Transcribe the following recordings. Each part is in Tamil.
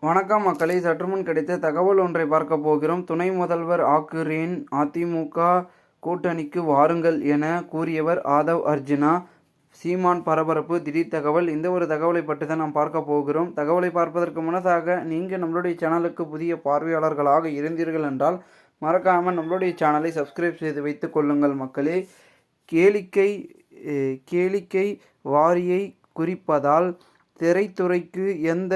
வணக்கம் மக்களே, சற்றுமுன் கிடைத்த தகவல் ஒன்றை பார்க்க போகிறோம். துணை முதல்வர் ஆக்குறேன், அதிமுக கூட்டணிக்கு வாருங்கள் என கூறியவர் ஆதவ் அர்ஜுனா. சீமான் பரபரப்பு, திடீர் தகவல். இந்த ஒரு தகவலை பற்றி தான் நாம் பார்க்க போகிறோம். தகவலை பார்ப்பதற்கு முன்னதாக நீங்கள் நம்மளுடைய சேனலுக்கு புதிய பார்வையாளர்களாக இருந்தீர்கள் என்றால் மறக்காமல் நம்மளுடைய சேனலை சப்ஸ்கிரைப் செய்து வைத்துக் கொள்ளுங்கள் மக்களே. கேளிக்கை வாரியை குறிப்பதால் திரைத்துறைக்கு எந்த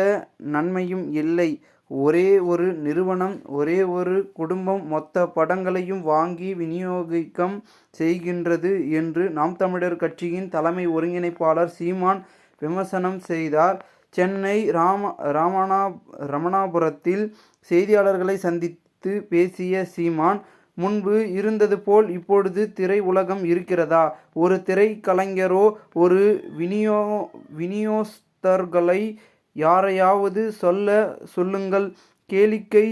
நன்மையும் இல்லை. ஒரே ஒரு நிறுவனம், ஒரே ஒரு குடும்பம் மொத்த படங்களையும் வாங்கி விநியோகம் செய்கின்றது என்று நாம் தமிழர் கட்சியின் தலைமை ஒருங்கிணைப்பாளர் சீமான் விமர்சனம் செய்தார். சென்னை ரமணாபுரத்தில் செய்தியாளர்களை சந்தித்து பேசிய சீமான், முன்பு இருந்தது போல் இப்பொழுது திரை உலகம் இருக்கிறதா? ஒரு திரைக்கலைஞரோ ஒரு விநியோகஸ்தர்களை யாரையாவது சொல்லுங்கள். கேளிக்கை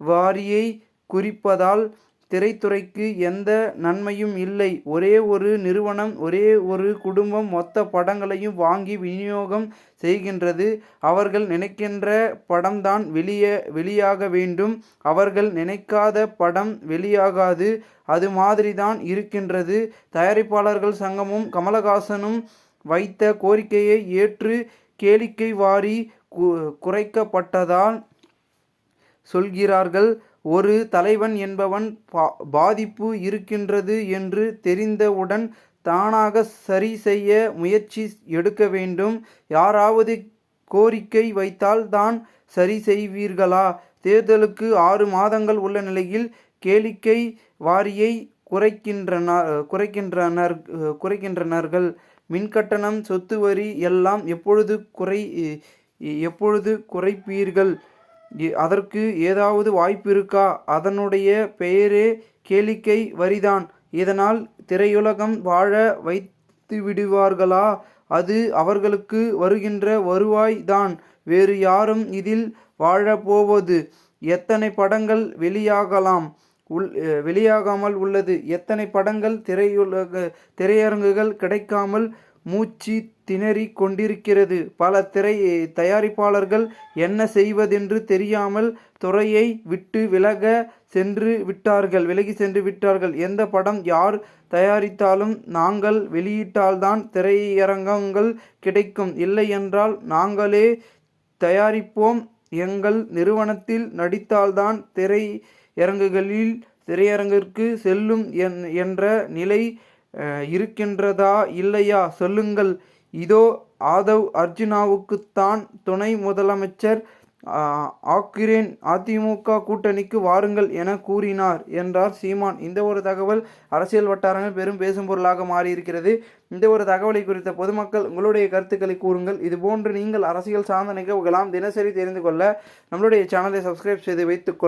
வாரியை குறிப்பதால் திரைத்துறைக்கு எந்த நன்மையும் இல்லை. ஒரே ஒரு நிறுவனம், ஒரே ஒரு குடும்பம் மொத்த படங்களையும் வாங்கி விநியோகம் செய்கின்றது. அவர்கள் நினைக்கின்ற படம்தான் வெளியாக வேண்டும். அவர்கள் நினைக்காத படம் வெளியாகாது. அது மாதிரிதான் இருக்கின்றது. தயாரிப்பாளர்கள் சங்கமும் கமலஹாசனும் வைத்த கோரிக்கையை ஏற்று கேளிக்கை வாரி குறைக்கப்பட்டதால் சொல்கிறார்கள். ஒரு தலைவன் என்பவன் பாதிப்பு இருக்கின்றது என்று தெரிந்தவுடன் தானாக சரி செய்ய முயற்சி எடுக்க வேண்டும். யாராவது கோரிக்கை வைத்தால் தான் சரி செய்வீர்களா? தேர்தலுக்கு 6 மாதங்கள் உள்ள நிலையில் கேளிக்கை வாரியை குறைக்கின்றனர்கள். மின்கட்டணம், சொத்து வரி எல்லாம் எப்பொழுது குறைப்பீர்கள்? அதற்கு ஏதாவது வாய்ப்பு இருக்கா? அதனுடைய பெயரே கேளிக்கை வரிதான். இதனால் திரையுலகம் வாழ வைத்துவிடுவார்களா? அது அவர்களுக்கு வருகின்ற வருவாய் தான். வேறு யாரும் இதில் வாழப்போவது? எத்தனை படங்கள் வெளியாகாமல் உள்ளது? எத்தனை படங்கள் திரையரங்குகள் கிடைக்காமல் மூச்சு திணறி கொண்டிருக்கிறது? பல தயாரிப்பாளர்கள் என்ன செய்வதென்று தெரியாமல் துறையை விட்டு விலகி சென்று விட்டார்கள். எந்த படம் யார் தயாரித்தாலும் நாங்கள் வெளியிட்டால்தான் திரையரங்கங்கள் கிடைக்கும். இல்லை என்றால் நாங்களே தயாரிப்போம். எங்கள் நிறுவனத்தில் நடித்தால்தான் திரையரங்கிற்கு செல்லும் என்ற நிலை இருக்கின்றதா இல்லையா சொல்லுங்கள். இதோ ஆதவ் அர்ஜுனாவுக்குத்தான் துணை முதலமைச்சர் ஆக்குறேன், அதிமுக கூட்டணிக்கு வாருங்கள் என கூறினார் என்றார் சீமான். இந்த ஒரு தகவல் அரசியல் வட்டாரங்கள் பெரும் பேசும் பொருளாக மாறியிருக்கிறது. இந்த ஒரு தகவலை குறித்த பொதுமக்கள் உங்களுடைய கருத்துக்களை கூறுங்கள். இதுபோன்று நீங்கள் அரசியல் சார்ந்த நிகழ்வுகளாம் தினசரி தெரிந்து கொள்ள நம்மளுடைய சேனலை சப்ஸ்கிரைப் செய்து வைத்துக்